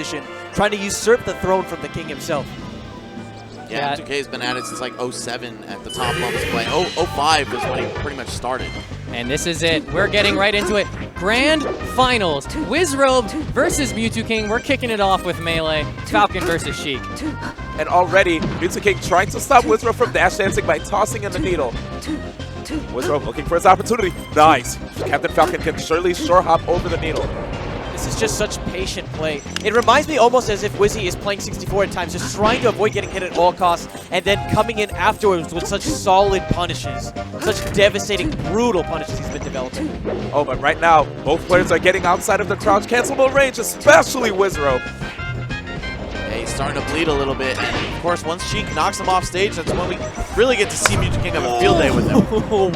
position, trying to usurp the throne from the king himself. Yeah, M2K has been at it since like 07 at the top levels of play. 05 is when he pretty much started. And this is it. We're getting right into it. Grand Finals. Wizzrobe versus Mew2king. We're kicking it off with Melee. Falcon versus Sheik. And already, Mew2king trying to stop Wizzrobe from dash dancing by tossing in the needle. Wizzrobe looking for his opportunity. Nice. Captain Falcon can surely shore hop over the needle. This is just such patient play. It reminds me almost as if Wizzy is playing 64 at times, just trying to avoid getting hit at all costs, and then coming in afterwards with such solid punishes. Such devastating, brutal punishes he's been developing. Oh, but right now, both players are getting outside of the crouch cancelable range, especially Wizzrobe. Yeah, he's starting to bleed a little bit, and of course, once Sheik knocks him off stage, that's when we really get to see Mew2king have a field day with him.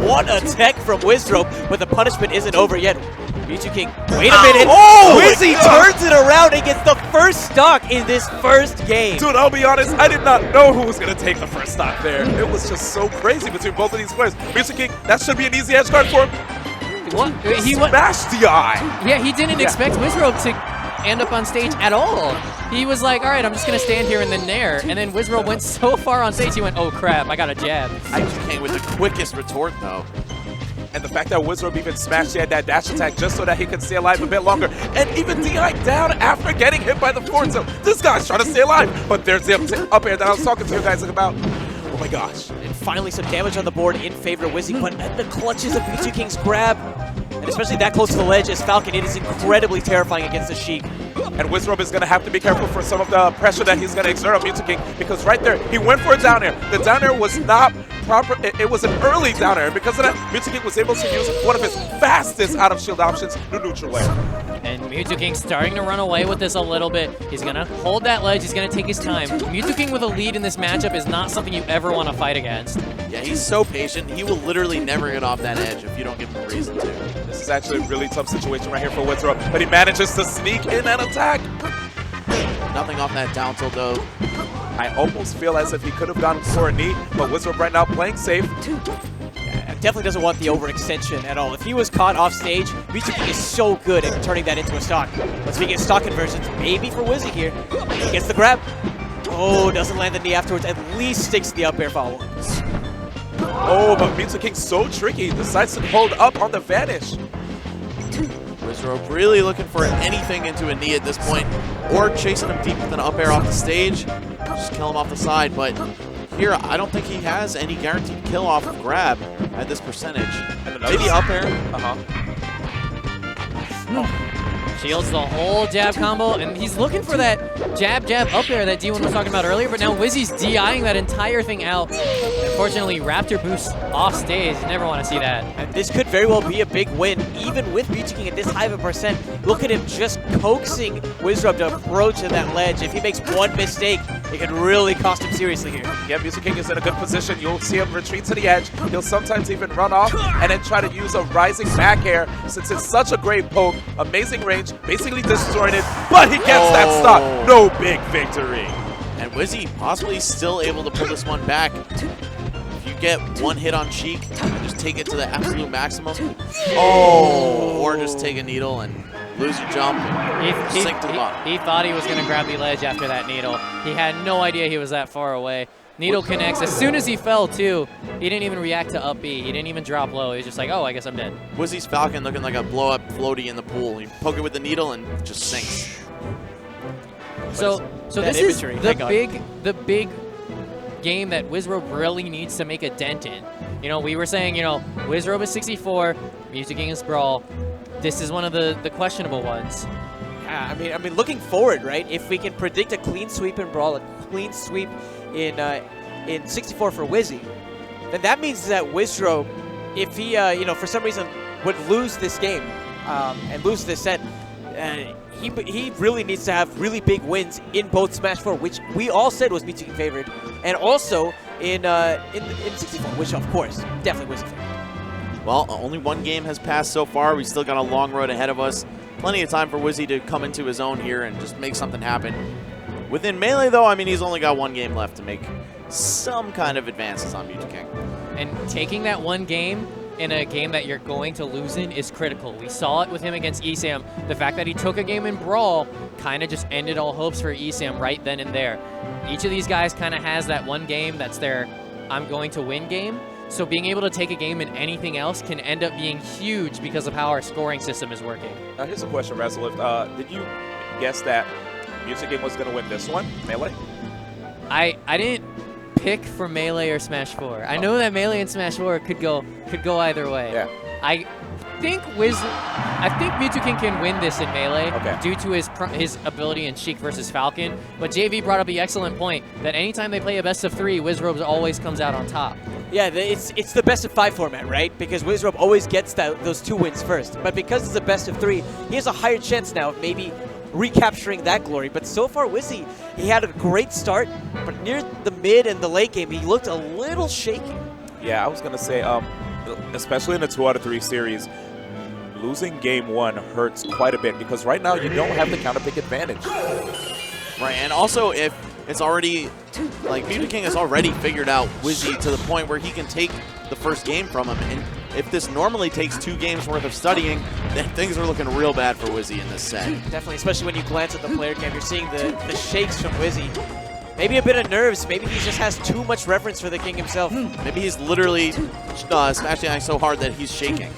What a tech from Wizzrobe, but the punishment isn't over yet. Mew2king, wait a minute. Oh, Wizzy turns it around and gets the first stock in this first game. Dude, I'll be honest, I did not know who was going to take the first stock there. It was just so crazy between both of these players. Mew2king, that should be an easy edge guard for him. What? He smashed the eye. Yeah, he didn't expect Wizzrobe to end up on stage at all. He was like, all right, I'm just going to stand here and then nair. And then Wizzrobe went so far on stage, he went, oh crap, I got a jab. Mew2king with the quickest retort, though. And the fact that Wizzrobe even smashed that dash attack just so that he can stay alive a bit longer. And even DI down after getting hit by the forward. So this guy's trying to stay alive. But there's the up air that I was talking to you guys about. Oh my gosh. And finally some damage on the board in favor of Wizzy, but at the clutches of Mew2king's grab, and especially that close to the ledge as Falcon, it is incredibly terrifying against the Sheik. And Wizzrobe is going to have to be careful for some of the pressure that he's going to exert on Mew2king, because right there, he went for a down air. The down air was not proper. It was an early down air. Because of that, Mew2king was able to use one of his fastest out-of-shield options, the neutral air. And Mew2king starting to run away with this a little bit. He's going to hold that ledge. He's going to take his time. Mew2king with a lead in this matchup is not something you ever want to fight against. Yeah, he's so patient. He will literally never get off that edge if you don't give him a reason to. This is actually a really tough situation right here for Wizzrobe, but he manages to sneak in and attack. Nothing off that down tilt, though. I almost feel as if he could have gone for a knee, but Wizzrobe right now playing safe. Definitely doesn't want the overextension at all. If he was caught off stage, Mew2king is so good at turning that into a stock. Let's begin stock conversions, maybe for Wizzy here. He gets the grab. Oh, doesn't land the knee afterwards. At least sticks the up air follow. Oh, but Mew2king so tricky. Decides to hold up on the vanish. Wizzrobe really looking for anything into a knee at this point, or chasing him deep with an up air off the stage. Just kill him off the side, but here, I don't think he has any guaranteed kill off of grab at this percentage. Maybe up air. Shields the whole jab combo, and he's looking for that jab up air that D1 was talking about earlier, but now Wizzy's DIing that entire thing out. Unfortunately, Raptor boost off stage. You never want to see that. And this could very well be a big win, even with Mew2king at this high of a percent. Look at him just coaxing Wizzrobe to approach to that ledge. If he makes one mistake, it could really cost him seriously here. Yeah, Mew2king is in a good position. You'll see him retreat to the edge. He'll sometimes even run off and then try to use a rising back air since it's such a great poke. Amazing range, basically disjointed, but he gets that stock. No big victory. And Wizzy possibly still able to pull this one back. If you get one hit on Sheik and just take it to the absolute maximum, or just take a needle and lose your jump and sink to the bottom. He thought he was going to grab the ledge after that needle. He had no idea he was that far away. Needle connects. As soon as he fell, too, he didn't even react to up B. He didn't even drop low. He was just like, oh, I guess I'm dead. Wizzy's Falcon looking like a blow-up floaty in the pool. You poke it with the needle and it just sinks. So this is the big game that Wizzrobe really needs to make a dent in. You know, we were saying, you know, Wizzrobe is 64, Mew2king is Brawl. This is one of the questionable ones. Yeah, I mean, looking forward, right? If we can predict a clean sweep in Brawl, a clean sweep in 64 for Wizzy, then that means that Wizzrobe, if he, you know, for some reason would lose this game and lose this set, he really needs to have really big wins in both Smash 4, which we all said was Mew2king favored, and also in 64, which of course definitely Wizzy favored. Well, only one game has passed so far. We still got a long road ahead of us. Plenty of time for Wizzy to come into his own here and just make something happen. Within Melee, though, I mean, he's only got one game left to make some kind of advances on Mew2king. And taking that one game in a game that you're going to lose in is critical. We saw it with him against ESAM. The fact that he took a game in Brawl kind of just ended all hopes for ESAM right then and there. Each of these guys kind of has that one game that's their I'm going to win game. So being able to take a game in anything else can end up being huge because of how our scoring system is working. Here's a question, Razalift. Did you guess that Mew2king was going to win this one, Melee? I didn't pick for Melee or Smash 4. I know that Melee and Smash 4 could go either way. Yeah. I think Mew2king can win this in Melee due to his ability in Sheik versus Falcon. But JV brought up the excellent point that anytime they play a best of 3, Wizzrobe always comes out on top. Yeah, it's the best of 5 format, right? Because Wizzrobe always gets those 2 wins first. But because it's a best of 3, he has a higher chance now of maybe recapturing that glory. But so far, Wizzy, he had a great start, but near the mid and the late game, he looked a little shaky. Yeah, I was going to say, especially in the 2 out of 3 series, losing game 1 hurts quite a bit because right now you don't have the counter pick advantage. Right, and also if it's already, like, Mew2king has already figured out Wizzy to the point where he can take the first game from him. And if this normally takes 2 games worth of studying, then things are looking real bad for Wizzy in this set. Definitely, especially when you glance at the player cam, you're seeing the shakes from Wizzy. Maybe a bit of nerves. Maybe he just has too much reverence for the king himself. Maybe he's literally smashing ice so hard that he's shaking.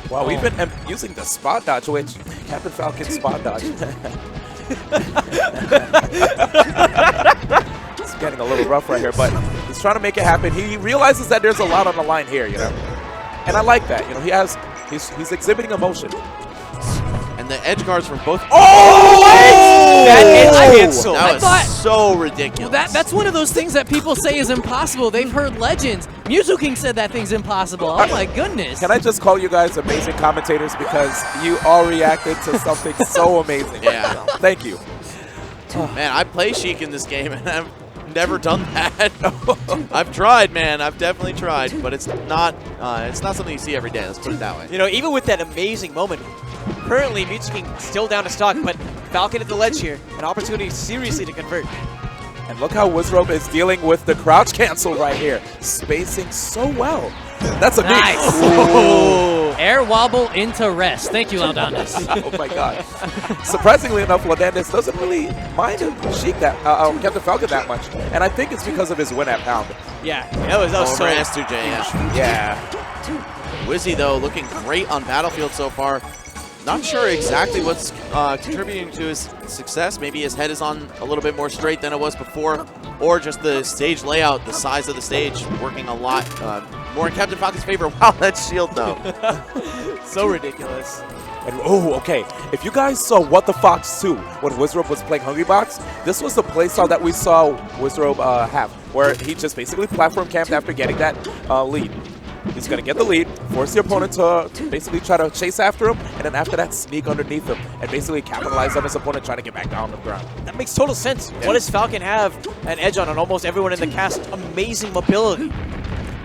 Wow, we've been using the spot dodge, which Captain Falcon spot dodge. It's getting a little rough right here, but he's trying to make it happen. He realizes that there's a lot on the line here, you know, and I like that. You know, he's exhibiting emotion. And the edge guards from both. That cancel. That was so ridiculous. Well, that's one of those things that people say is impossible. They've heard legends. Mew2king said that thing's impossible. Oh my goodness. Can I just call you guys amazing commentators because you all reacted to something so amazing. Yeah. Thank you. Man, I play Sheik in this game, and I've never done that. I've tried, man. I've definitely tried, but it's not something you see every day. Let's put it that way. You know, even with that amazing moment, currently Mew2king still down to stock, but Falcon at the ledge here, an opportunity seriously to convert. And look how Wizzrobe is dealing with the crouch cancel right here, spacing so well. That's a nice. Air wobble into rest. Thank you, Laudanus. Oh my God. Surprisingly enough, Laudanus doesn't really mind Sheik Captain Falcon that much, and I think it's because of his win at Pound. Yeah, that was so S2J. Yeah. Wizzy though looking great on Battlefield so far. Not sure exactly what's contributing to his success. Maybe his head is on a little bit more straight than it was before, or just the stage layout, the size of the stage, working a lot more in Captain Falcon's favor. Wow, that shield though. So ridiculous. And okay. If you guys saw What the Fox 2 when Wizzrobe was playing Hungry Box, this was the playstyle that we saw Wizzrobe have, where he just basically platform camped after getting that lead. He's going to get the lead, force the opponent to basically try to chase after him, and then after that, sneak underneath him and basically capitalize on his opponent trying to get back down on the ground. That makes total sense. Yeah. What does Falcon have an edge on almost everyone in the cast? Amazing mobility.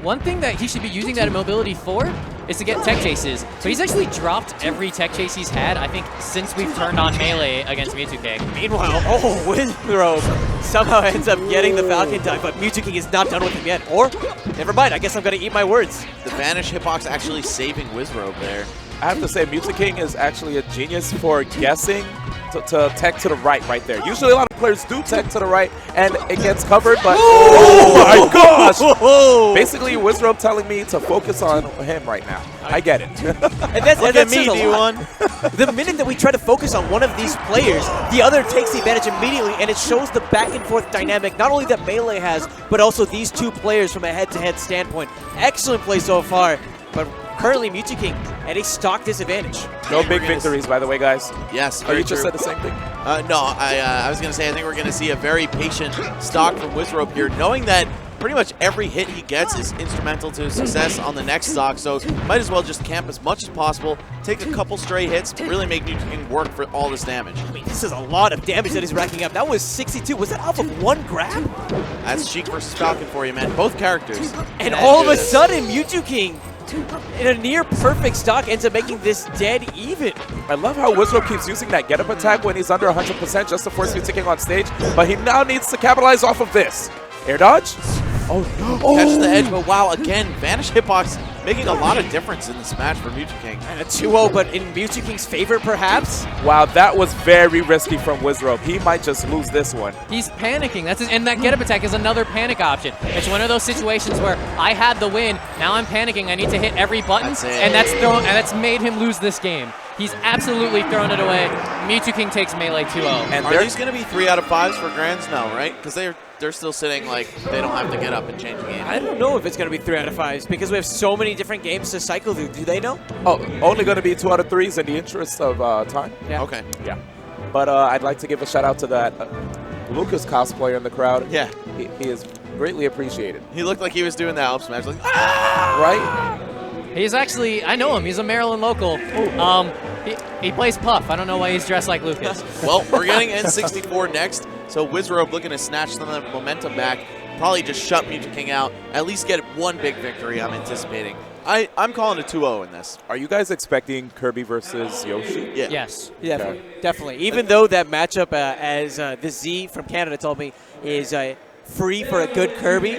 One thing that he should be using that mobility for is to get tech chases. But he's actually dropped every tech chase he's had, I think, since we've turned on Melee against Mew2king. Meanwhile, Wizzrobe somehow ends up getting the Falcon dive, but Mew2king is not done with him yet. Or, never mind, I guess I'm going to eat my words. The Vanish hitbox actually saving Wizzrobe there. I have to say, Mew2king is actually a genius for guessing to tech to the right there. Usually a lot of players do tech to the right and it gets covered, but oh my gosh! Basically, Wizzrobe telling me to focus on him right now. I get it. And that's me, D1. The minute that we try to focus on one of these players, the other takes the advantage immediately, and it shows the back and forth dynamic, not only that Melee has, but also these two players from a head-to-head standpoint. Excellent play so far, but currently Mew2king at a stock disadvantage. No big victories, by the way, guys. Yes, you just said the same thing? No, I was going to say I think we're going to see a very patient stock from Wizzrobe here, knowing that pretty much every hit he gets is instrumental to his success on the next stock, so might as well just camp as much as possible, take a couple stray hits to really make Mew2king work for all this damage. I mean, this is a lot of damage that he's racking up. That was 62. Was that off of one grab? That's Sheik versus Falcon for you, man. Both characters. And all of a sudden, Mew2king in a near perfect stock ends up making this dead even. I love how Wizzrobe keeps using that get-up attack when he's under 100% just to force Mew2king on stage, but he now needs to capitalize off of this. Air dodge? Catches the edge, but wow, again, Vanish Hitbox making a lot of difference in this match for Mew2king. And a 2-0, but in Mew2king's favor, perhaps? Wow, that was very risky from Wizzrobe. He might just lose this one. He's panicking. And that get-up attack is another panic option. It's one of those situations where I had the win, now I'm panicking, I need to hit every button, and that's made him lose this game. He's absolutely thrown it away. Mew2king takes melee 2-0. And are these going to be 3 out of 5s for Grands? No, right? Because they're still sitting like they don't have to get up and change the game. I don't know if it's going to be 3 out of 5s because we have so many different games to cycle through. Do they know? Oh, only going to be 2 out of 3s in the interest of time. Yeah. Okay. Yeah. But I'd like to give a shout out to that Lucas cosplayer in the crowd. Yeah. He is greatly appreciated. He looked like he was doing that up smash, like, ah! Right? He's actually, I know him, he's a Maryland local. He plays Puff. I don't know why he's dressed like Lucas. Well, we're getting N64 next, so Wizzrobe looking to snatch some of the momentum back, probably just shut Mew2king out, at least get one big victory, I'm anticipating. I'm calling a 2-0 in this. Are you guys expecting Kirby versus Yoshi? Yeah. Yes. Definitely. Definitely. Even though that matchup, as the Z from Canada told me, is free for a good Kirby,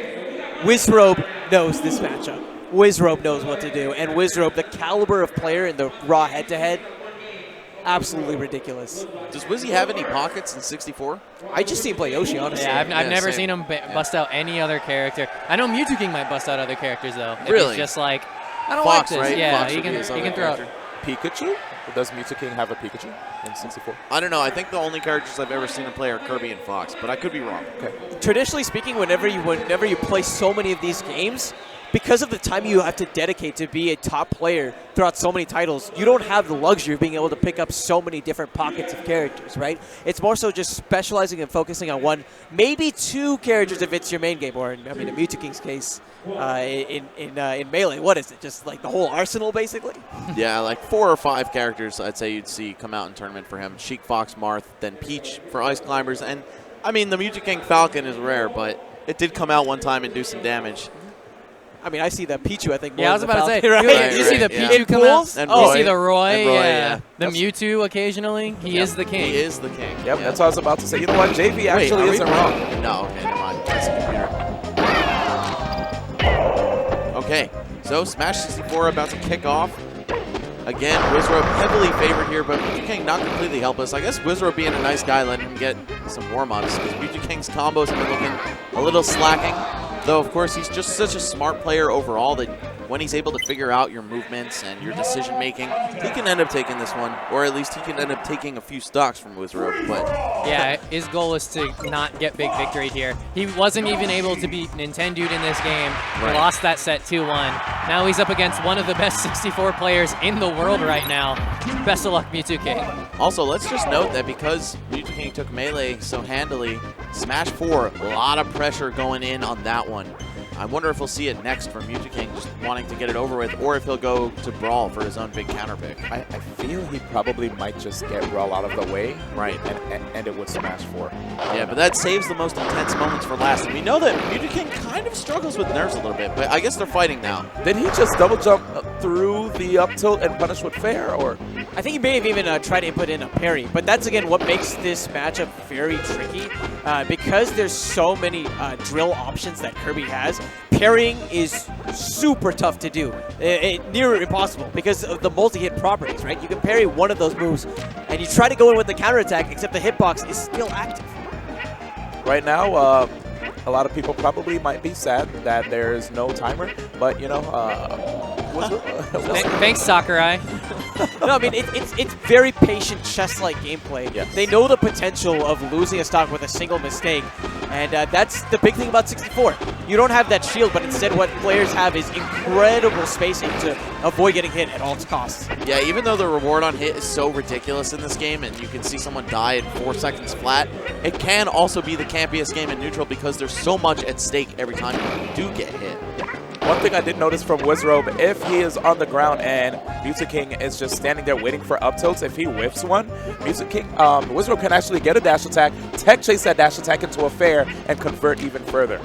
Wizzrobe knows this matchup. Wizzrobe knows what to do, and Wizzrobe, the caliber of player in the raw head-to-head, absolutely ridiculous. Does Wizzy have any pockets in 64? I just see him play Yoshi, honestly. Yeah, I've never same. seen him bust out any other character. I know Mew2king might bust out other characters, though. If Really? It's just like, I don't Fox, like this. right? Yeah, Fox he would be can, his he other can throw out. character. Pikachu? Or does Mew2king have a Pikachu in 64? I don't know. I think the only characters I've ever seen him play are Kirby and Fox, but I could be wrong. Okay. Traditionally speaking, whenever you play so many of these games, because of the time you have to dedicate to be a top player throughout so many titles, you don't have the luxury of being able to pick up so many different pockets of characters, right? It's more so just specializing and focusing on one, maybe 2 characters if it's your main game, or in Mew2king's case, in Melee. What is it? Just like the whole arsenal, basically? Yeah, like 4 or 5 characters I'd say you'd see come out in tournament for him. Sheik, Fox, Marth, then Peach for Ice Climbers. And, I mean, the Mew2king Falcon is rare, but it did come out one time and do some damage. I mean, I see the Pichu, I think. Yeah, I was about to say, right? you see the yeah. Pichu come out? And You Roy. see the Roy, And Roy, yeah. The Mewtwo occasionally. He is the king. He is the king. Yep, that's what I was about to say. You know what? JV actually Wait, isn't wrong. No, okay, never mind. That's the computer. Okay, so Smash 64 about to kick off. Again, Wizzrobe heavily favored here, but Mew2king not completely helpless. I guess Wizzrobe being a nice guy, letting him get some warm-ups, because Mew2king's combos have been looking a little slacking. Though, of course, he's just such a smart player overall that when he's able to figure out your movements and your decision-making, he can end up taking this one, or at least he can end up taking a few stocks from Wizzrobe. But yeah, his goal is to not get big victory here. He wasn't even able to beat Nintendude in this game. Right. He lost that set 2-1. Now he's up against one of the best 64 players in the world right now. Best of luck, Mew2king. also, let's just note that because Mew2king took Melee so handily, Smash 4, a lot of pressure going in on that one. I wonder if we'll see it next from Mew2king just wanting to get it over with, or if he'll go to Brawl for his own big counter pick. I feel he probably might just get Brawl out of the way. Right. And end it with Smash 4. Yeah, but that saves the most intense moments for last. And we know that Mew2king kind of struggles with nerves a little bit, but I guess they're fighting now. Did he just double jump through the up tilt and punish with fair, or? I think he may have even tried to put in a parry, but that's, again, what makes this matchup very tricky. Because there's so many drill options that Kirby has, parrying is super tough to do. Near impossible because of the multi-hit properties, right? You can parry one of those moves, and you try to go in with the counterattack, except the hitbox is still active. Right now, a lot of people probably might be sad that there's no timer, but, you know, Thanks, Sakurai. No, I mean, it's very patient chess-like gameplay. Yes. They know the potential of losing a stock with a single mistake, and that's the big thing about 64. You don't have that shield, but instead what players have is incredible spacing to avoid getting hit at all costs. Yeah, even though the reward on hit is so ridiculous in this game, and you can see someone die in 4 seconds flat, it can also be the campiest game in neutral because there's so much at stake every time you do get hit. One thing I did notice from Wizzrobe, if he is on the ground and Mew2king is just standing there waiting for up tilts, if he whiffs one, Wizzrobe can actually get a dash attack, tech chase that dash attack into a fair, and convert even further.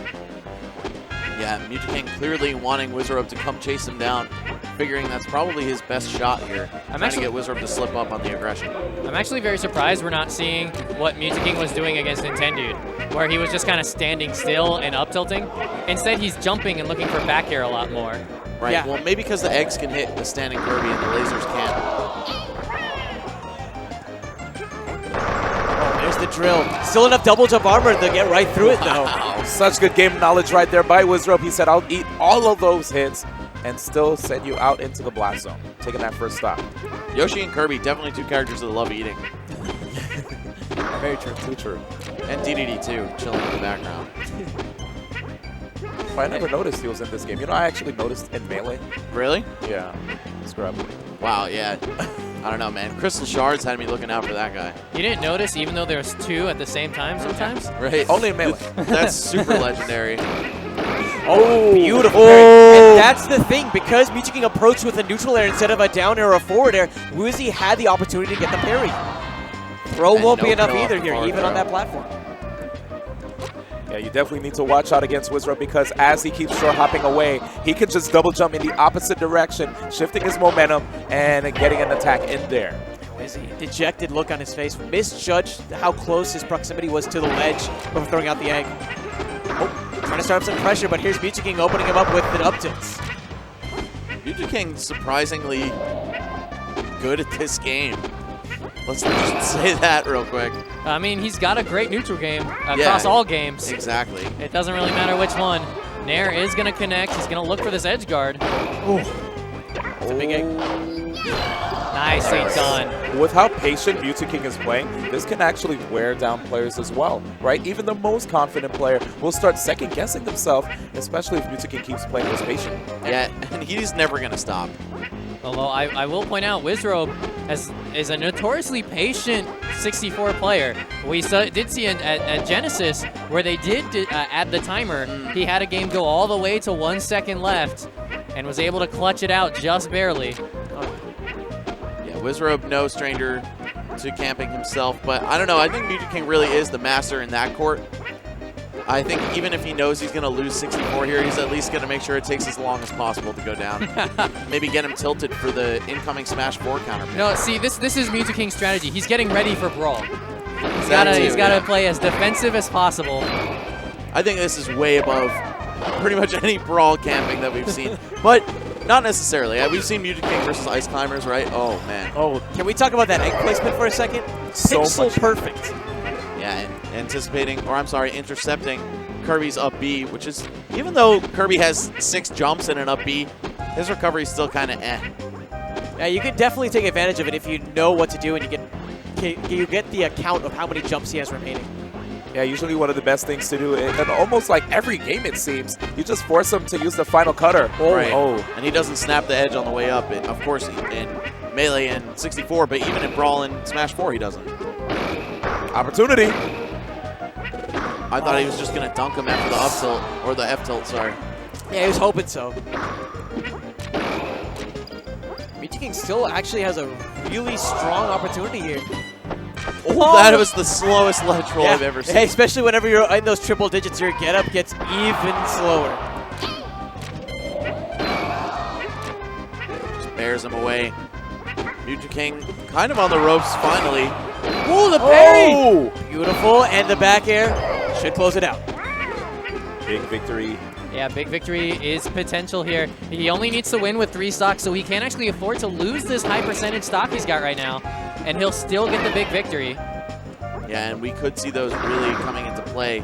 Yeah, Mew2king clearly wanting Wizzrobe to come chase him down, figuring that's probably his best shot here. Trying to get Wizzrobe to slip up on the aggression. I'm actually very surprised we're not seeing what Mew2king was doing against Nintendo, where he was just kind of standing still and up tilting. Instead, he's jumping and looking for back air a lot more. Right, yeah. Well, maybe because the eggs can hit the standing Kirby and the lasers can't. Oh, there's the drill. Still enough double jump armor to get right through it, though. Wow. Such good game knowledge right there by Wizzrobe. He said, I'll eat all of those hits and still send you out into the blast zone, taking that first stop. Yoshi and Kirby, definitely two characters that love eating. Very true, too true. And DDD too, chilling in the background. I never noticed he was in this game. You know, I actually noticed in Melee. Really? Yeah. Scrub. Wow, yeah. I don't know, man. Crystal Shards had me looking out for that guy. You didn't notice even though there's two at the same time sometimes? Right. Only in Melee. That's super legendary. Oh, beautiful. Oh. And that's the thing, because Mew2king approached with a neutral air instead of a down air or a forward air, Woozy had the opportunity to get the parry. Throw won't be enough either here, even on that platform. Yeah, you definitely need to watch out against Wizzrobe because as he keeps short hopping away, he can just double jump in the opposite direction, shifting his momentum and getting an attack in there. Wizzy, dejected look on his face, misjudged how close his proximity was to the ledge before throwing out the egg. Oh, trying to start up some pressure, but here's Mew2king opening him up with the up tilts. Mew2king surprisingly good at this game. Let's just say that real quick. I mean, he's got a great neutral game across all games. Exactly. It doesn't really matter which one. Nair is going to connect. He's going to look for this edge guard. Ooh. It's a big egg. Nicely done. With how patient Mew2king is playing, this can actually wear down players as well, right? Even the most confident player will start second-guessing themselves, especially if Mew2king keeps playing this patient. Yeah, and he's never going to stop. Although I will point out, Wizzrobe is a notoriously patient 64 player. We did see at Genesis, where they did add the timer, he had a game go all the way to 1 second left and was able to clutch it out just barely. Yeah, Wizzrobe, no stranger to camping himself, but I don't know, I think Mew2king really is the master in that court. I think even if he knows he's going to lose 64 here, he's at least going to make sure it takes as long as possible to go down. Maybe get him tilted for the incoming Smash 4 counter. No, see, this is Mew2king's strategy. He's getting ready for Brawl. He's got to play as defensive as possible. I think this is way above pretty much any Brawl camping that we've seen. But not necessarily. We've seen Mew2king versus Ice Climbers, right? Oh, man. Oh, can we talk about that egg placement for a second? So Pixel perfect. Yeah, and intercepting Kirby's up B, which is, even though Kirby has 6 jumps and an up B, his recovery is still kind of eh. Yeah, you can definitely take advantage of it if you know what to do and you get the account of how many jumps he has remaining. Yeah, usually one of the best things to do, and almost like every game it seems, you just force him to use the final cutter. Oh, right. And he doesn't snap the edge on the way up. Of course, in Melee and 64, but even in Brawl and Smash 4, he doesn't. Opportunity. I thought he was just going to dunk him after the up tilt, or the F tilt, sorry. Yeah, he was hoping so. Mew2king still actually has a really strong opportunity here. Oh, that was the slowest ledge roll I've ever seen. Hey, especially whenever you're in those triple digits, your get up gets even slower. Just bears him away. Mew2king kind of on the ropes finally. Ooh, the parry! Oh. Beautiful, and the back air should close it out. Big victory. Yeah, big victory is potential here. He only needs to win with 3 stocks, so he can't actually afford to lose this high percentage stock he's got right now, and he'll still get the big victory. Yeah, and we could see those really coming into play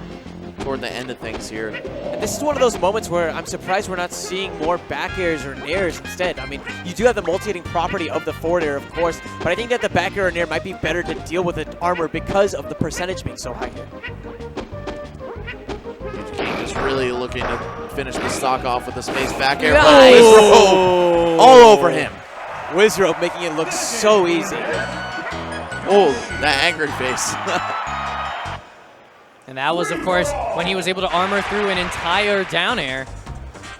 toward the end of things here. And this is one of those moments where I'm surprised we're not seeing more back airs or nairs instead. I mean, you do have the multi-hitting property of the forward air, of course, but I think that the back air or nair might be better to deal with the armor because of the percentage being so high here. Mew2king just really looking to finish the stock off with the space back air. Nice. Oh, all over him. Wizzrobe making it look so easy. Oh, that angry face. And that was, of course, when he was able to armor through an entire down air.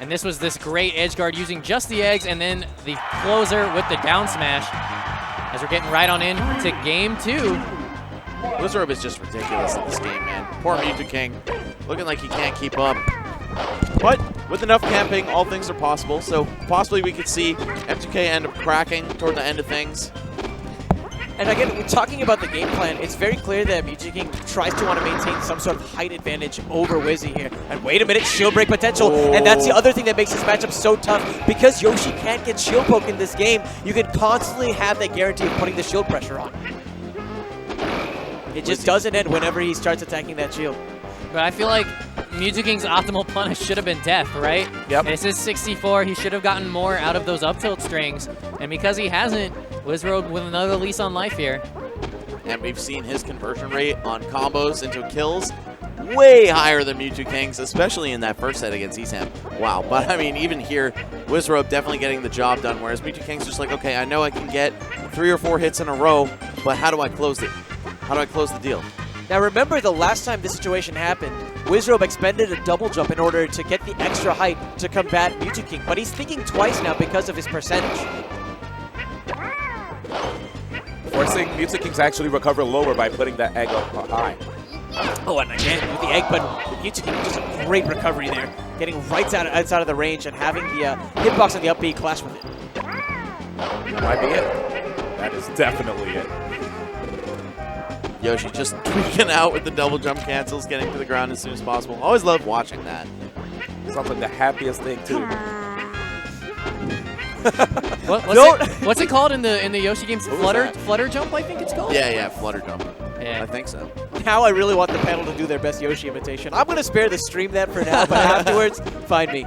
And this was this great edge guard using just the eggs and then the closer with the down smash. As we're getting right on into game 2. Wizzrobe is just ridiculous in this game, man. Poor Mew2king, looking like he can't keep up. But with enough camping, all things are possible. So possibly we could see M2K end up cracking toward the end of things. And again, we're talking about the game plan. It's very clear that VGBootCamp tries to want to maintain some sort of height advantage over Wizzy here. And wait a minute, shield break potential. Oh. And that's the other thing that makes this matchup so tough. Because Yoshi can't get shield poke in this game, you can constantly have that guarantee of putting the shield pressure on. It just doesn't end whenever he starts attacking that shield. But I feel like Mew2king's optimal punish should have been death, right? Yep. This is 64. He should have gotten more out of those up tilt strings. And because he hasn't, Wizzrobe with another lease on life here. And we've seen his conversion rate on combos into kills way higher than Mew2king's, especially in that first set against Esam. Wow. But I mean, even here, Wizzrobe definitely getting the job done, whereas Mew2king's just like, okay, I know I can get 3 or 4 hits in a row, but how do I close it? How do I close the deal? Now remember, the last time this situation happened, Wizzrobe expended a double jump in order to get the extra height to combat Mew2king, but he's thinking twice now because of his percentage. Forcing Mew2king to actually recover lower by putting that egg up high. Oh, and again with the egg, but Mew2king just a great recovery there, getting right outside of the range and having the hitbox on the up B clash with it. That might be it. That is definitely it. Yoshi just tweaking out with the double jump cancels, getting to the ground as soon as possible. Always love watching that. Sounds like the happiest thing too. What's it called in the Yoshi games? Flutter jump, I think it's called. Yeah, flutter jump. Yeah, I think so. Now I really want the panel to do their best Yoshi imitation. I'm gonna spare the stream that for now, but afterwards, find me.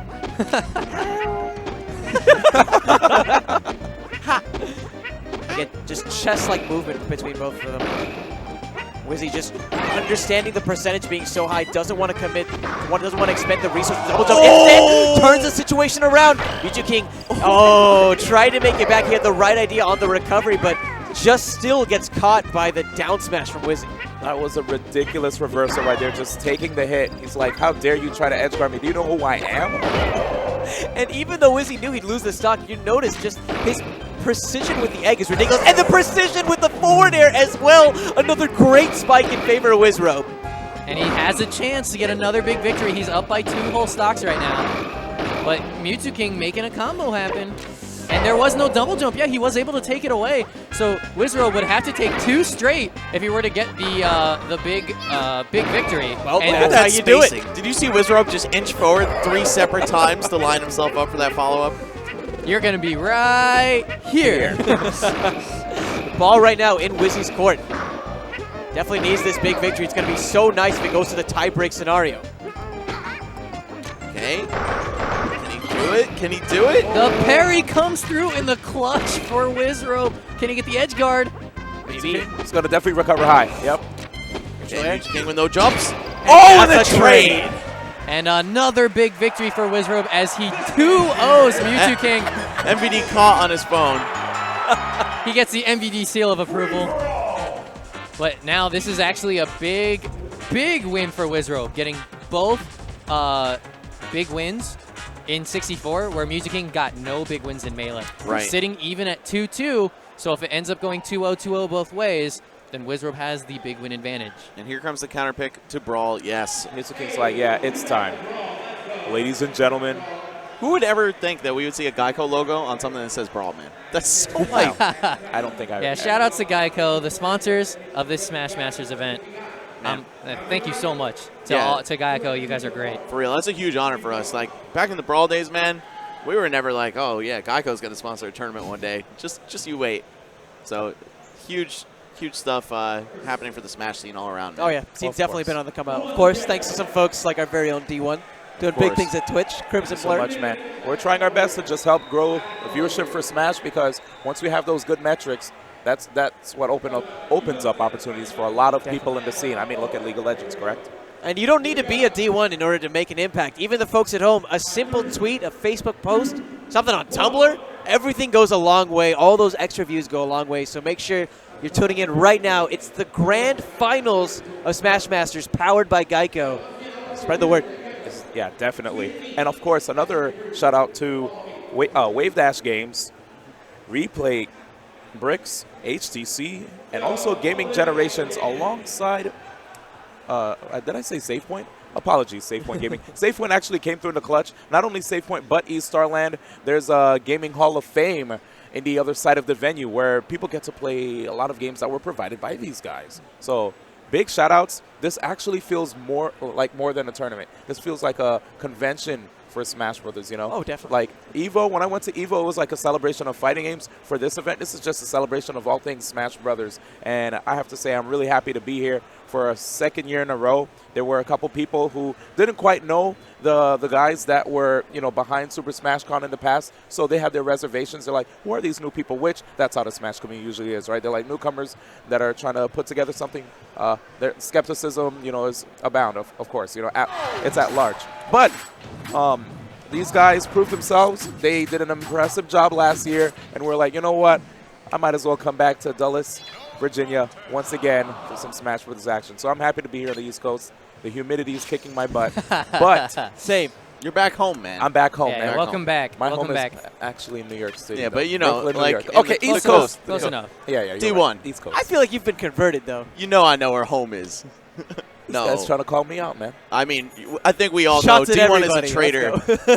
Again, just chess-like movement between both of them. Wizzy just understanding the percentage being so high, doesn't want to commit, doesn't want to expend the resources. Double jump instead, turns the situation around. Mew2king, tried to make it back. He had the right idea on the recovery, but just still gets caught by the down smash from Wizzy. That was a ridiculous reversal right there, just taking the hit. He's like, how dare you try to edge guard me? Do you know who I am? And even though Wizzy knew he'd lose the stock, you notice just his precision with the egg is ridiculous. And the precision with the forward air as well. Another great spike in favor of Wizzrobe. And he has a chance to get another big victory. He's up by 2 whole stocks right now. But Mew2king making a combo happen. And there was no double jump. Yeah, he was able to take it away. So Wizzrobe would have to take 2 straight if he were to get the big victory. Well, and that's how you do it. Did you see Wizzrobe just inch forward 3 separate times to line himself up for that follow-up? You're going to be right here. Ball right now in Wizzy's court. Definitely needs this big victory. It's going to be so nice if it goes to the tie-break scenario. Okay. Do it? Can he do it? The parry comes through in the clutch for Wizzrobe. Can he get the edge guard? Maybe. He's going to definitely recover high. Yep. Okay, Mew2king with no jumps. And the trade. And another big victory for Wizzrobe as he 2-0s Mew2king. MVD caught on his phone. He gets the MVD seal of approval. But now this is actually a big win for Wizzrobe, getting both big wins in 64, where Mew2king got no big wins in Melee. Right. Sitting even at 2-2, so if it ends up going 2-0, 2-0 both ways, then Wizzrobe has the big win advantage. And here comes the counter pick to Brawl. Yes. Mew2king's like, yeah, it's time. Ladies and gentlemen. Who would ever think that we would see a Geico logo on something that says Brawl, man? That's so Wow. I don't think I would. Yeah, shout outs to Geico, the sponsors of this Smash Masters event. Thank you so much to Geico. You guys are great. For real, that's a huge honor for us. Like, back in the Brawl days, man, we were never like, oh, yeah, Geico's going to sponsor a tournament one day. Just you wait. So, huge stuff happening for the Smash scene all around. Man. Oh, yeah. Team's definitely been on the come out. Of course, thanks to some folks like our very own D1 doing big things at Twitch. Crimson Blur. Thank you so much, man. We're trying our best to just help grow the viewership for Smash, because once we have those good metrics, that's what opens up opportunities for a lot of people in the scene. I mean, look at League of Legends, correct? And you don't need to be a D1 in order to make an impact. Even the folks at home, a simple tweet, a Facebook post, something on Tumblr, everything goes a long way. All those extra views go a long way. So make sure you're tuning in right now. It's the grand finals of Smash Masters powered by Geico. Spread the word. Yeah, definitely. And of course, another shout out to Wave Dash Games, Replay Bricks, HTC, and also Gaming Generations alongside, did I say SafePoint? Apologies, SafePoint Gaming. SafePoint actually came through in the clutch. Not only SafePoint, but East Starland. There's a Gaming Hall of Fame in the other side of the venue where people get to play a lot of games that were provided by these guys. So big shout outs. This actually feels more than a tournament. This feels like a convention for Smash Brothers, you know? Oh, definitely. Like EVO, when I went to EVO, it was like a celebration of fighting games. For this event, this is just a celebration of all things Smash Brothers. And I have to say, I'm really happy to be here for a second year in a row. There were a couple people who didn't quite know the guys that were, you know, behind Super Smash Con in the past, so they had their reservations. They're like, who are these new people? Which, that's how the Smash community usually is, right? They're like newcomers that are trying to put together something. Their skepticism, you know, is abound, of course. You know, it's at large. But these guys proved themselves. They did an impressive job last year, and we're like, you know what? I might as well come back to Dulles, Virginia, once again for some Smash Brothers action. So I'm happy to be here on the East Coast. The humidity is kicking my butt. But same. You're back home, man. I'm back home, Yeah, man. welcome back. My welcome home back. is actually in New York City. Yeah, though. but you know, Brooklyn, New like York. in Okay, the East close- Coast. Close enough. Yeah, you're D1. right. East Coast. I feel like you've been converted, though. You know I know where home is. No. That's trying to call me out, man. I mean, I think we all Shots know at D1 is everybody. a traitor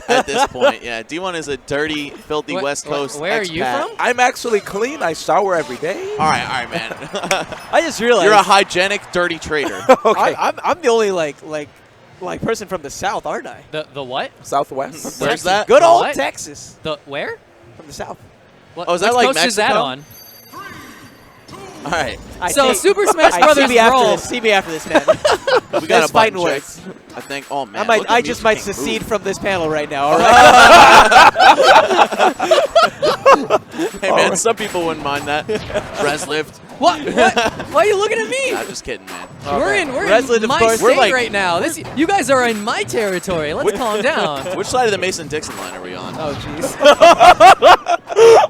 at this point. Yeah, D1 is a dirty, filthy West Coast Where are you expat. from? I'm actually clean. I shower every day. All right, man. I just realized You're a hygienic, dirty traitor. Okay. I'm the only like person from the South, aren't I? The what? Southwest. Where's that? Good old What? Texas The where? from the South. What, Oh, is that which like coast is that Mexico? on? All right. So Super Smash See Brothers me after roll. this. See me after this, man. We got That's a fighting button check. words. I think, oh, man. look I at just might Mew2king secede move. from this panel right now. All right. Hey, man, some people wouldn't mind that. Res lift. What? Why are you looking at me? I'm just kidding, man. We're in Resident, of my course. state We're like- right now. You guys are in my territory. Let's calm down. Which side of the Mason-Dixon line are we on? Oh, jeez.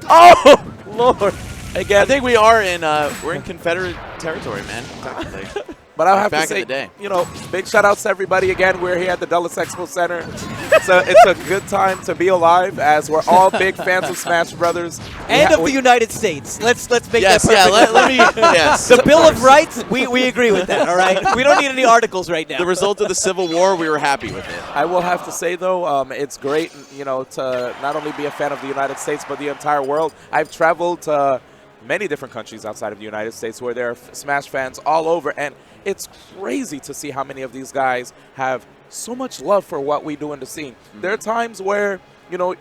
Oh, Lord. Again, I think we are in, we're in Confederate territory, man, technically. but I'll have back to in say, the day. you know, big shout outs to everybody again. We're here at the Dulles Expo Center. It's a good time to be alive, as we're all big fans of Smash Brothers. And of the United States. Let's make Yes, that perfect. yeah, let me, yes. The Bill of Rights, we agree with that, all right? We don't need any articles right now. The result of the Civil War, we were happy with it. I will have to say, though, it's great, you know, to not only be a fan of the United States, but the entire world. I've traveled to many different countries outside of the United States where there are Smash fans all over, and it's crazy to see how many of these guys have so much love for what we do in the scene. There are times where, you know,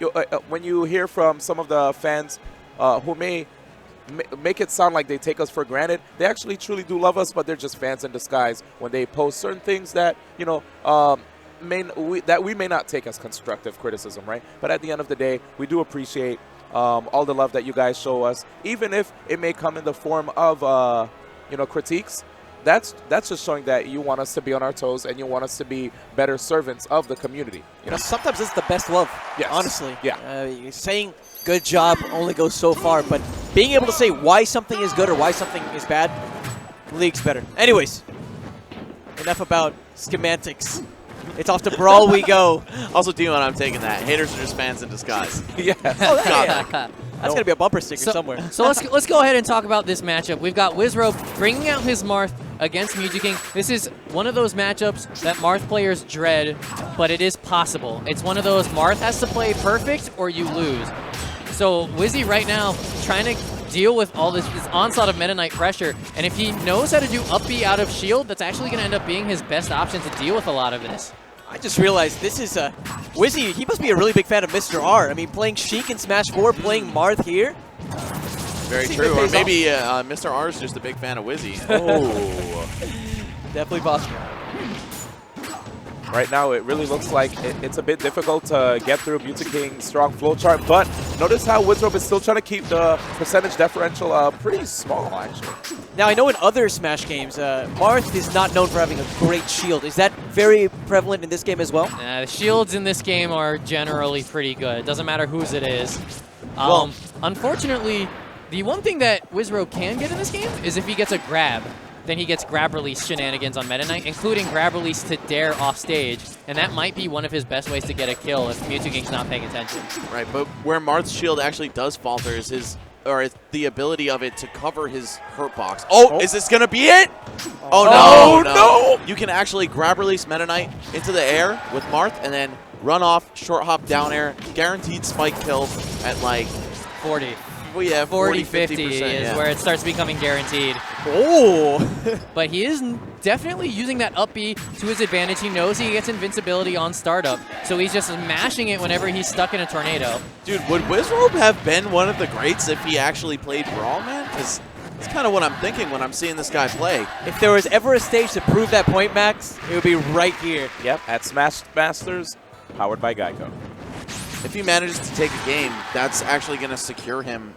when you hear from some of the fans who may make it sound like they take us for granted, they actually truly do love us, but they're just fans in disguise when they post certain things that, you know, we may not take as constructive criticism, right? But at the end of the day, we do appreciate all the love that you guys show us, even if it may come in the form of, you know, critiques. That's just showing that you want us to be on our toes and you want us to be better servants of the community. You know, sometimes it's the best love, Yes. honestly. Yeah. Saying good job only goes so far, but being able to say why something is good or why something is bad, league's better. Anyways, enough about schematics. It's off to Brawl we go. Also, D1, I'm taking that. Haters are just fans in disguise. Yeah. Oh, yeah. That's going to be a bumper sticker somewhere. So let's go ahead and talk about this matchup. We've got Wizzrobe bringing out his Marth against Mew2king. This is one of those matchups that Marth players dread, but it is possible. It's one of those Marth has to play perfect or you lose. So Wizzy right now trying to deal with all this onslaught of Meta Knight pressure, and if he knows how to do up B out of shield, that's actually going to end up being his best option to deal with a lot of this. I just realized this is Wizzy. He must be a really big fan of Mr. R. I mean, playing Sheik in Smash 4, playing Marth here. Very See if true. it Or pays maybe Mr. R is just a big fan of Wizzy. Oh. Definitely possible. Right now, it really looks like it's a bit difficult to get through Mew2king's strong flowchart, but notice how Wizzrobe is still trying to keep the percentage differential pretty small, actually. Now, I know in other Smash games, Marth is not known for having a great shield. Is that very prevalent in this game as well? The shields in this game are generally pretty good. It doesn't matter whose it is. Well- Unfortunately, the one thing that Wizzrobe can get in this game is if he gets a grab. Then he gets grab release shenanigans on Meta Knight, including grab release to dare off stage, and that might be one of his best ways to get a kill if Mew2king's not paying attention. Right, but where Marth's shield actually does falter is his or the ability of it to cover his hurt box. Oh, is this gonna be it? Oh, no! You can actually grab release Meta Knight into the air with Marth and then run off, short hop down air, guaranteed spike kill at like 40. Well, yeah, 40, 50 is yeah. where it starts becoming guaranteed. Oh! But he is definitely using that up B to his advantage. He knows he gets invincibility on startup, so he's just mashing it whenever he's stuck in a tornado. Dude, would Wizzrobe have been one of the greats if he actually played Brawl, man? Because that's kind of what I'm thinking when I'm seeing this guy play. If there was ever a stage to prove that point, Max, it would be right here. Yep, at Smash Masters, powered by Geico. If he manages to take a game, that's actually going to secure him.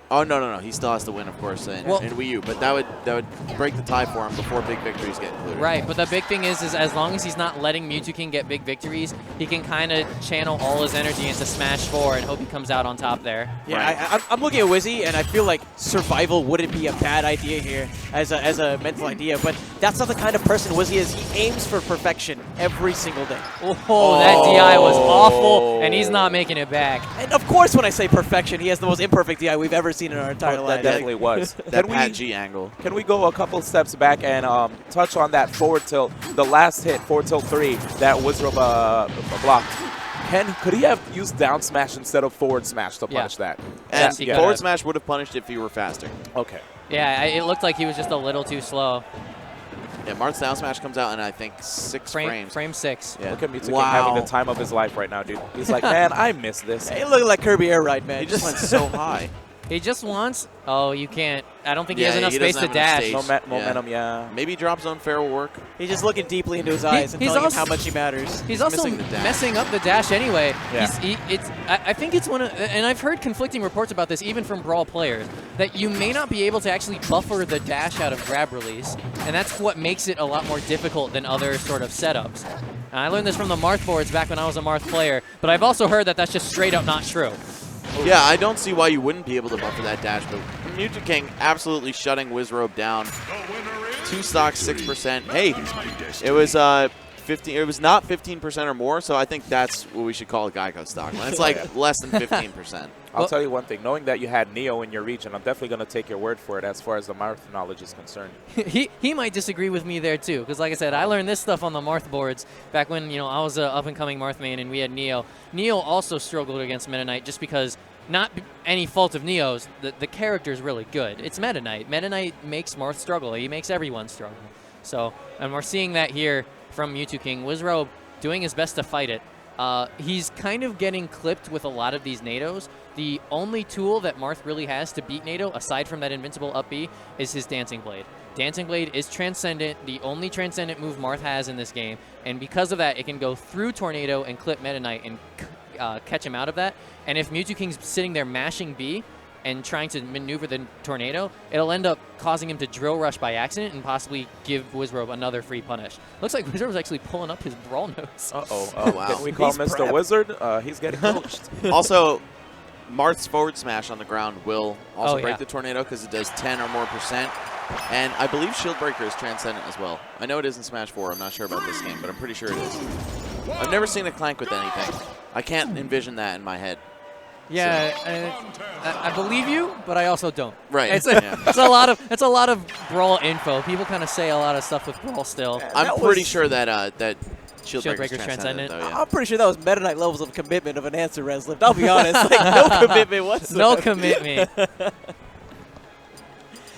Oh, no. He still has to win, of course, in Wii U. But that would break the tie for him before big victories get included. Right, but the big thing is as long as he's not letting Mew2king get big victories, he can kind of channel all his energy into Smash 4 and hope he comes out on top there. Yeah, Right. I'm looking at Wizzy, and I feel like survival wouldn't be a bad idea here as a mental idea, but that's not the kind of person Wizzy is. He aims for perfection every single day. Oh, that DI was awful, and he's not making it back. And of course, when I say perfection, he has the most imperfect DI we've ever seen in our entire That lives. definitely was. That Pat G angle. Can we go a couple steps back and touch on that forward tilt, the last hit, forward tilt 3, that Wizzrobe blocked? Could he have used down smash instead of forward smash to punish that? And he could forward have. smash would have punished if he were faster. Okay. Yeah, it looked like he was just a little too slow. Yeah, Marth's down smash comes out in, I think, 6 frames. Frame 6. Yeah. Look at Mew2king Wow. having the time of his life right now, dude. He's like, man, I miss this. He looked like Kirby Air Ride, man. He just went so high. He just wants... Oh, you can't... I don't think he Yeah, has enough he space doesn't to have enough dash. stage. Momentum, yeah. Maybe drop zone fair will work. He's just looking deeply into his eyes and he's telling him also- how much he matters. He's also missing the dash. messing up the dash anyway. Yeah. I think it's one of... And I've heard conflicting reports about this, even from Brawl players, that you may not be able to actually buffer the dash out of grab release. And that's what makes it a lot more difficult than other sort of setups. And I learned this from the Marth boards back when I was a Marth player, but I've also heard that that's just straight up not true. Yeah, I don't see why you wouldn't be able to buffer that dash, but Mew2king absolutely shutting Wizzrobe down. 2 stocks, 6%. Hey, it was 15. It was not 15% or more, so I think that's what we should call a Geico stock. When it's like less than 15%. I'll tell you one thing. Knowing that you had Neo in your region, I'm definitely going to take your word for it as far as the Marth knowledge is concerned. He might disagree with me there too, because like I said, I learned this stuff on the Marth boards back when I was an up-and-coming Marth main and we had Neo. Neo also struggled against Meta Knight just because, not any fault of Neo's, the character is really good. It's Meta Knight. Meta Knight makes Marth struggle. He makes everyone struggle. So, and we're seeing that here from Mew2king. Wizzrobe doing his best to fight it. He's kind of getting clipped with a lot of these nados. The only tool that Marth really has to beat Nado, aside from that invincible up B, is his Dancing Blade. Dancing Blade is transcendent, the only transcendent move Marth has in this game, and because of that, it can go through Tornado and clip Meta Knight and catch him out of that. And if Mew2king's sitting there mashing B and trying to maneuver the Tornado, it'll end up causing him to drill rush by accident and possibly give Wizzrobe another free punish. Looks like Wizzrobe's actually pulling up his Brawl notes. Uh-oh. Wow. Can we call He's Mr. prepped. Wizard? He's getting coached. Also, Marth's forward smash on the ground will also Oh, break yeah. the Tornado because it does 10 or more %. And I believe Shield Breaker is transcendent as well. I know it is in Smash 4. I'm not sure about this game, but I'm pretty sure it is. I've never seen a Clank with anything. I can't envision that in my head. Yeah, I believe you, but I also don't. Right. It's Yeah. it's a lot of Brawl info. People kind of say a lot of stuff with Brawl still. I'm That pretty was- sure that that Shield Shield Breaker's Breaker's transcendent, transcendent. though, yeah. I'm pretty sure that was Meta Knight levels of commitment of an answer res lift. I'll be honest. Like, no commitment whatsoever. No commitment.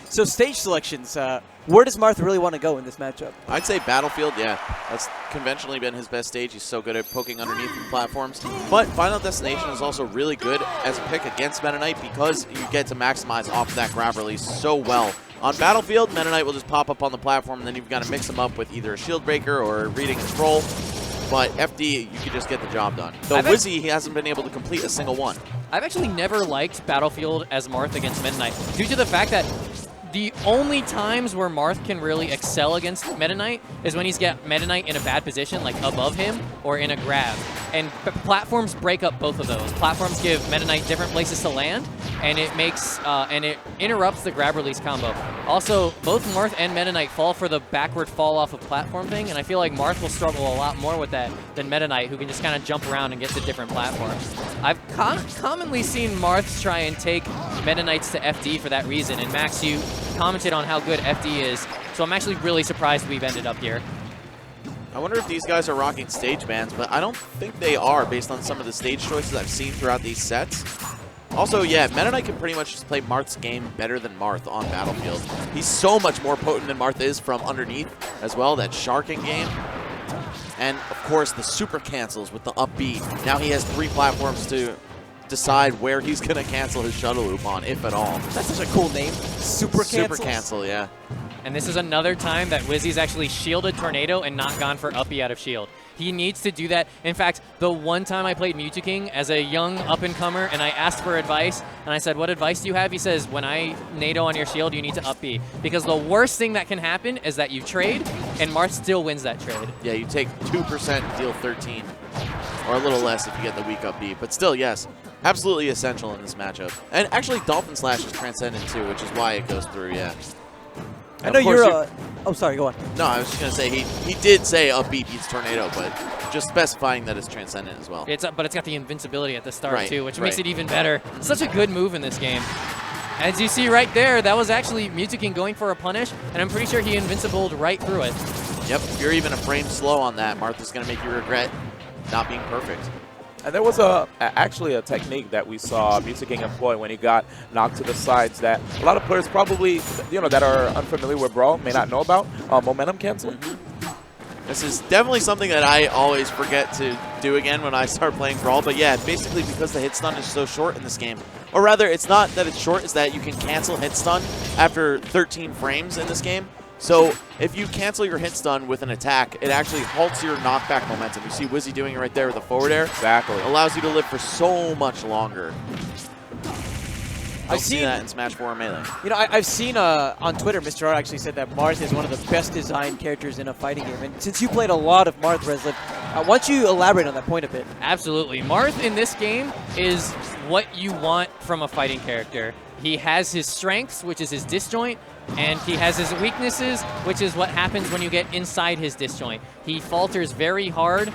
So stage selections, where does Marth really want to go in this matchup? I'd say Battlefield, yeah. That's conventionally been his best stage. He's so good at poking underneath the platforms. But Final Destination is also really good as a pick against Meta Knight because you get to maximize off of that grab release so well. On Battlefield, Meta Knight will just pop up on the platform, and then you've got to mix him up with either a Shield Breaker or reading control. But FD, you could just get the job done. Though Wizzy, he hasn't been able to complete a single one. I've actually never liked Battlefield as Marth against Meta Knight due to the fact that the only times where Marth can really excel against Meta Knight is when he's got Meta Knight in a bad position, like above him or in a grab. And platforms break up both of those. Platforms give Meta Knight different places to land, and it makes and it interrupts the grab release combo. Also, both Marth and Meta Knight fall for the backward fall off of platform thing, and I feel like Marth will struggle a lot more with that than Meta Knight, who can just kind of jump around and get to different platforms. I've commonly seen Marths try and take Meta Knights to FD for that reason, and Max, you commented on how good FD is, so I'm actually really surprised we've ended up here. I wonder if these guys are rocking stage bans, but I don't think they are based on some of the stage choices I've seen throughout these sets. Also, yeah, Meta Knight can pretty much just play Marth's game better than Marth on Battlefield. He's so much more potent than Marth is from underneath as well, that sharking game. And, of course, the super cancels with the up B. Now he has 3 platforms to decide where he's going to cancel his shuttle loop on, if at all. That's such a cool name. Super cancel. Super cancel, yeah. And this is another time that Wizzy's actually shielded Tornado and not gone for up B out of shield. He needs to do that. In fact, the one time I played Mew2king as a young up-and-comer and I asked for advice, and I said, what advice do you have? He says, when I NATO on your shield, you need to up B. Because the worst thing that can happen is that you trade, and Marth still wins that trade. Yeah, you take 2% and deal 13. Or a little less if you get the weak up B. But still, yes, absolutely essential in this matchup. And actually, Dolphin Slash is transcendent too, which is why it goes through, yeah. I know you're oh, sorry, go on. No, I was just going to say, he did say up B beats Tornado, but just specifying that it's transcendent as well. But it's got the invincibility at the start too, which makes it even better. Such a good move in this game. As you see right there, that was actually Mew2king going for a punish, and I'm pretty sure he invincibled right through it. Yep, if you're even a frame slow on that, Martha's going to make you regret not being perfect. And there was actually a technique that we saw Mew2king employ when he got knocked to the sides that a lot of players probably, that are unfamiliar with Brawl may not know about, momentum canceling. This is definitely something that I always forget to do again when I start playing Brawl, but yeah, basically because the hit stun is so short in this game. Or rather, it's not that it's short, it's that you can cancel hit stun after 13 frames in this game. So if you cancel your hit stun with an attack, it actually halts your knockback momentum. You see Wizzy doing it right there with the forward air. Exactly. Allows you to live for so much longer. I've seen that in Smash 4 Melee. I've seen on Twitter, Mr. R actually said that Marth is one of the best designed characters in a fighting game. And since you played a lot of Marth, Reslip, why don't you elaborate on that point a bit? Absolutely. Marth in this game is what you want from a fighting character. He has his strengths, which is his disjoint, and he has his weaknesses, which is what happens when you get inside his disjoint. He falters very hard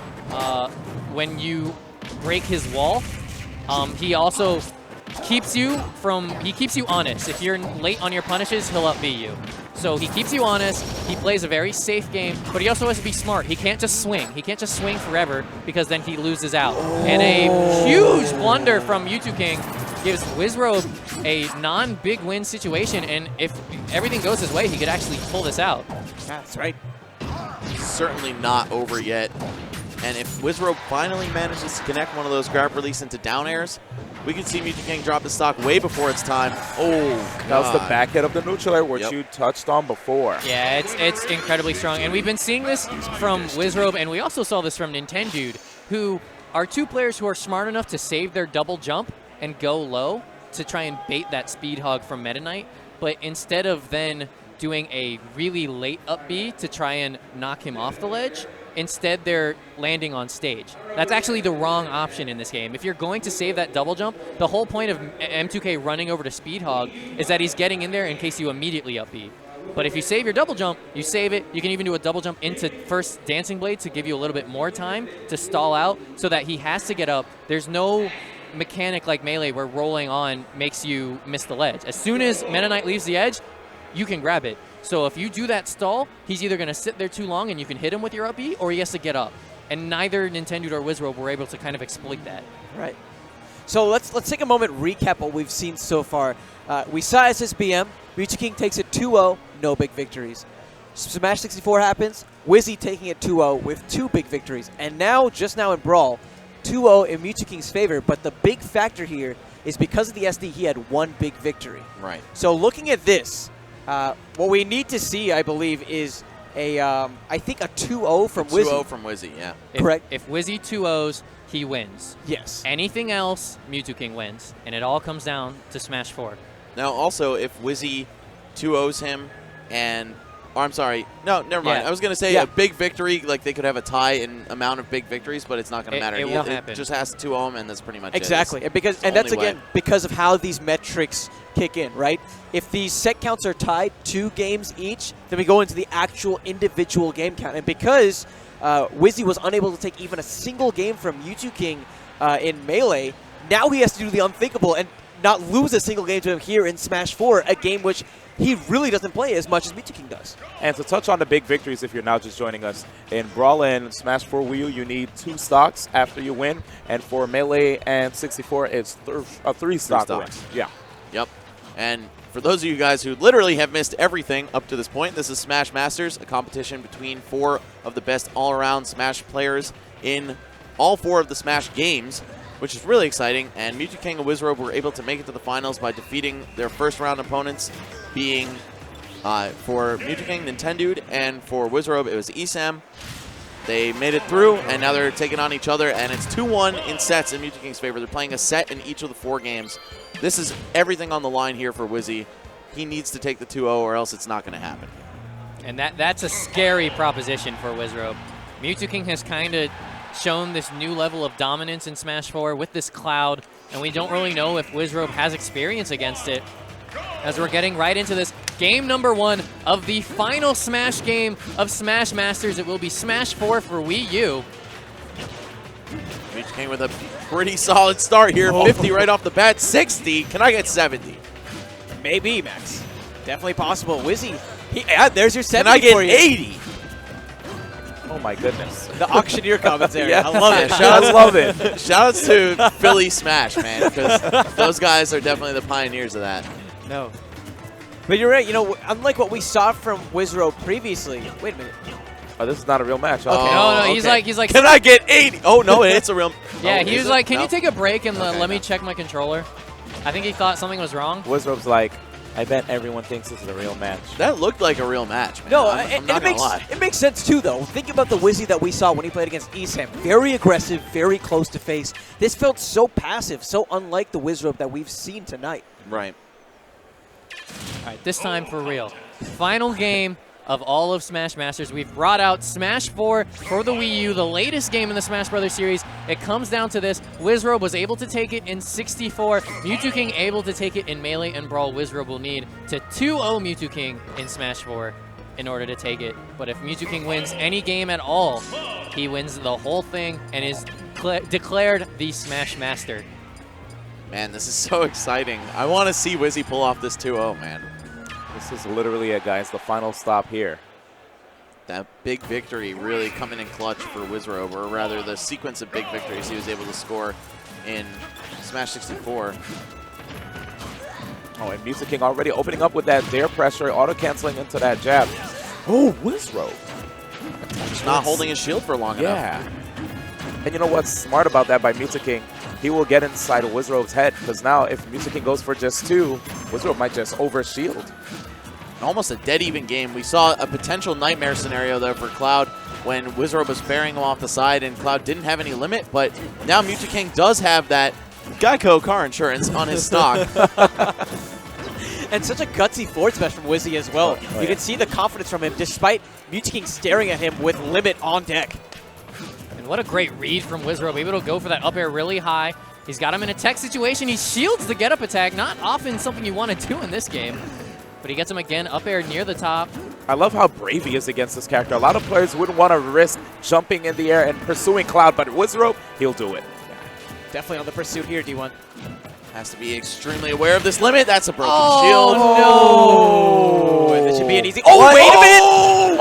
when you break his wall. He also keeps you honest. If you're late on your punishes, he'll up B you. So he keeps you honest, he plays a very safe game, but he also has to be smart. He can't just swing. He can't just swing forever because then he loses out. Oh. And a huge blunder from Mew2king gives Wizzrobe a non-big win situation, and if everything goes his way, he could actually pull this out. That's right. Certainly not over yet. And if Wizzrobe finally manages to connect one of those grab release into down airs, we can see Mew2king drop the stock way before it's time. Oh, God. That was the back hit of the neutral air, which you touched on before. Yeah, it's incredibly strong. And we've been seeing this from Wizzrobe, and we also saw this from Nintendude, who are two players who are smart enough to save their double jump and go low to try and bait that speed hog from Meta Knight. But instead of then doing a really late up B to try and knock him off the ledge, instead they're landing on stage. That's actually the wrong option in this game. If you're going to save that double jump, the whole point of M2K running over to Speed Hog is that he's getting in there in case you immediately up B. But if you save your double jump, you save it. You can even do a double jump into first Dancing Blade to give you a little bit more time to stall out so that he has to get up. There's no mechanic like Melee where rolling on makes you miss the ledge. As soon as Meta Knight leaves the edge, you can grab it. So if you do that stall, he's either going to sit there too long and you can hit him with your up B, or he has to get up. And neither Nintendude or Wizzrobe were able to kind of exploit that. Right. So let's take a moment, recap what we've seen so far. We saw SSBM. Mew2king takes it 2-0, no big victories. Smash 64 happens, Wizzy taking it 2-0 with 2 big victories. And now, just now in Brawl, 2-0 in Mew2king's favor. But the big factor here is because of the SD, he had 1 big victory. Right. So looking at this, what we need to see, I believe, is I think a 2-0 from Wizzy. 2-0 from Wizzy, yeah. Correct. If Wizzy 2-0s, he wins. Yes. Anything else, Mew2king wins. And it all comes down to Smash 4. Now, also, if Wizzy 2-0s him and Oh, I'm sorry. No, never mind. Yeah. I was going to say a big victory, like they could have a tie in amount of big victories, but it's not going to matter. It won't happen. It just has to 2-0 him, and that's pretty much exactly. it. And that's, again, because of how these metrics kick in, right? If these set counts are tied 2 games each, then we go into the actual individual game count. And because Wizzy was unable to take even a single game from Mew2king in Melee, now he has to do the unthinkable and not lose a single game to him here in Smash 4, a game which he really doesn't play as much as Mew2king does. And to touch on the big victories, if you're now just joining us, in Brawl and Smash 4 Wii U, you need 2 stocks after you win. And for Melee and 64, it's a 3-stock win. Yeah. Yep. And for those of you guys who literally have missed everything up to this point, this is Smash Masters, a competition between 4 of the best all-around Smash players in all 4 of the Smash games, which is really exciting. And Mew2king and Wizzrobe were able to make it to the finals by defeating their first-round opponents, being for Mew2king, Nintendude, and for Wizzrobe, it was Esam. They made it through, and now they're taking on each other, and it's 2-1 in sets in Mew2king's favor. They're playing a set in each of the 4 games. This is everything on the line here for Wizzy. He needs to take the 2-0, or else it's not going to happen. And that's a scary proposition for Wizzrobe. Mew2king has kind of shown this new level of dominance in Smash 4 with this Cloud, and we don't really know if Wizzrobe has experience against it. As we're getting right into this game number 1 of the final Smash game of Smash Masters. It will be Smash 4 for Wii U. Mew2king with a pretty solid start here. 50 right off the bat. 60. Can I get 70? Maybe, Max. Definitely possible. Wizzy, there's your 70 Can I get for you. 80? Oh, my goodness. The auctioneer commentary. Yeah. I love it. I love it. Shoutouts to Philly Smash, man, because those guys are definitely the pioneers of that. No. But you're right. You know, unlike what we saw from Wizzrobe previously. Wait a minute. Oh, this is not a real match. Oh, No, okay. he's like. Can I get 80? Oh no, it's a real. Yeah, oh, he was like, can you No? take a break and Okay, let me no. check my controller? I think he thought something was wrong. Wizzrobe's like, I bet everyone thinks this is a real match. That looked like a real match, man. No, I'm not gonna lie. it makes sense too, though. Think about the Wizzy that we saw when he played against Esam. Very aggressive, very close to face. This felt so passive, so unlike the Wizzrobe that we've seen tonight. Right. All right, this time for real. Final game of all of Smash Masters. We've brought out Smash 4 for the Wii U, the latest game in the Smash Brothers series. It comes down to this. Wizzrobe was able to take it in 64. Mew2king able to take it in Melee and Brawl. Wizzrobe will need to 2-0 Mew2king in Smash 4 in order to take it. But if Mew2king wins any game at all, he wins the whole thing and is declared the Smash Master. Man, this is so exciting. I want to see Wizzy pull off this 2-0, man. This is literally it, guys. The final stop here. That big victory really coming in clutch for Wizzrobe, or rather the sequence of big victories he was able to score in Smash 64. Oh, and Mew2king already opening up with that dare pressure, auto-canceling into that jab. Oh, Wizzrobe. Just not holding his shield for long enough. Yeah. And you know what's smart about that by Mew2king? He will get inside of Wizzrobe's head, because now if Mew2king goes for just 2, Wizzrobe might just over-shield. Almost a dead-even game. We saw a potential nightmare scenario there for Cloud when Wizzrobe was ferrying him off the side and Cloud didn't have any limit, but now Mew2king does have that Geico car insurance on his stock. And such a gutsy forward smash from Wizzy as well. You can see the confidence from him despite Mew2king staring at him with limit on deck. And what a great read from Wizzrobe, able to go for that up air really high. He's got him in a tech situation. He shields the get-up attack. Not often something you want to do in this game. But he gets him again up air near the top. I love how brave he is against this character. A lot of players wouldn't want to risk jumping in the air and pursuing Cloud, but Wizzrobe, he'll do it. Definitely on the pursuit here, D1. Has to be extremely aware of this limit. That's a broken Oh, Oh, no. this should be an easy. Oh, wait a minute!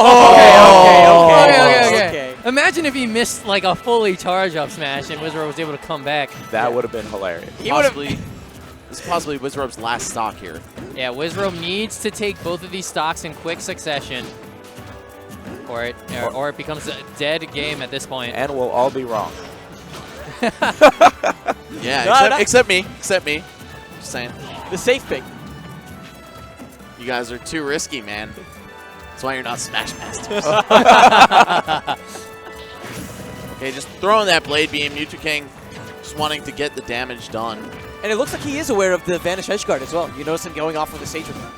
Okay. Imagine if he missed like a fully charge up smash and Wizzrobe was able to come back. That would have been hilarious. Possibly, this is possibly Wizzrobe's last stock here. Yeah, Wizzrobe needs to take both of these stocks in quick succession, or it becomes a dead game at this point. And we'll all be wrong. Yeah, except me. Except me. Just saying. The safe pick. You guys are too risky, man. That's why you're not Smash Masters. Okay, just throwing that blade beam. Mew2king just wanting to get the damage done. And it looks like he is aware of the Vanish Edge Guard as well. You notice him going off with the Sage with that.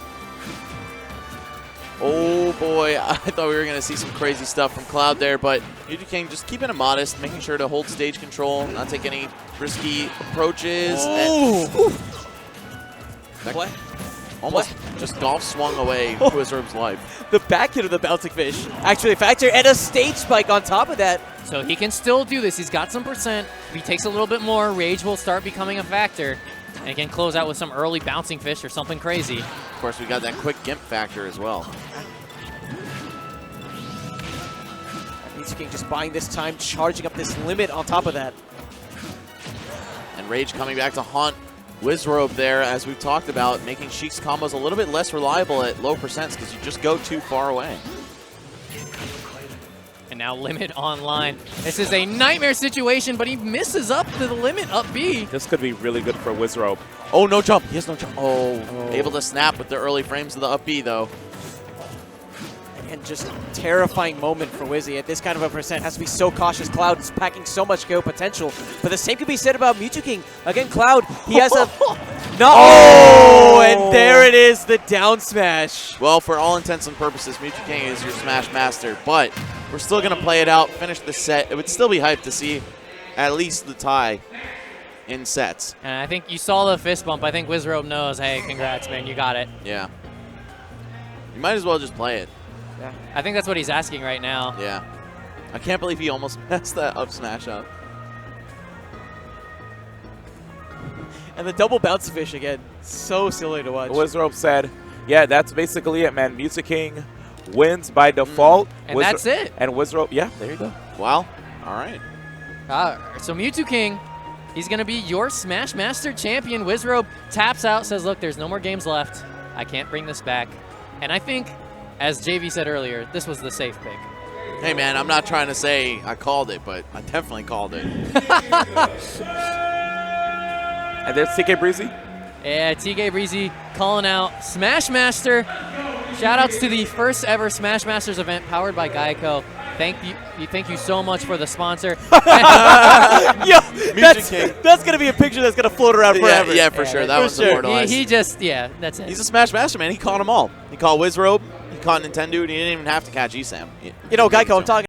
Oh boy, I thought we were going to see some crazy stuff from Cloud there, but Mew2king just keeping it modest, making sure to hold stage control, not take any risky approaches. Oh. What? Almost just golf swung away Wizzrobe's life. The back hit of the bouncing fish actually a factor, and a stage spike on top of that. So he can still do this. He's got some percent. If he takes a little bit more, Rage will start becoming a factor. And he can close out with some early bouncing fish or something crazy. Of course, we got that quick gimp factor as well. Mew2king just buying this time, charging up this limit on top of that. And Rage coming back to haunt Wizzrobe there, as we've talked about, making Sheik's combos a little bit less reliable at low percents because you just go too far away. And now limit online. This is a nightmare situation, but he misses up to the limit up B. This could be really good for Wizzrobe. Oh, no jump. He has no jump. Oh, able to snap with the early frames of the up B, though. And just terrifying moment for Wizzy. At this kind of a percent, has to be so cautious. Cloud is packing so much KO potential. But the same could be said about Mew2king. Again, Cloud, he has a... No! Oh! And there it is, the down smash. Well, for all intents and purposes, Mew2king is your Smash Master, but we're still going to play it out, finish the set. It would still be hyped to see at least the tie in sets. And I think you saw the fist bump. I think Wizzrobe knows, hey, congrats, man, you got it. Yeah. You might as well just play it. Yeah. I think that's what he's asking right now. Yeah. I can't believe he almost messed that up smash up. And the double bounce fish again. So silly to watch. Wizzrobe said, yeah, that's basically it, man. Mew2king wins by default. And that's it. And Wizzrobe, yeah, there you go. Wow. All right. So Mew2king, he's going to be your Smash Master champion. Wizzrobe taps out, says, look, there's no more games left. I can't bring this back. And I think, as JV said earlier, this was the safe pick. Hey, man, I'm not trying to say I called it, but I definitely called it. And there's TK Breezy. Yeah, TK Breezy calling out Smash Master. Shoutouts to the first ever Smash Masters event powered by Geico. Thank you so much for the sponsor. Yo, that's going to be a picture that's going to float around forever. Yeah, for sure. That was immortalized. He just, yeah, that's it. He's a Smash Master, man. He caught them all. He caught Wizzrobe. He caught Nintendo. And he didn't even have to catch ESAM. You know, Geico, I'm talking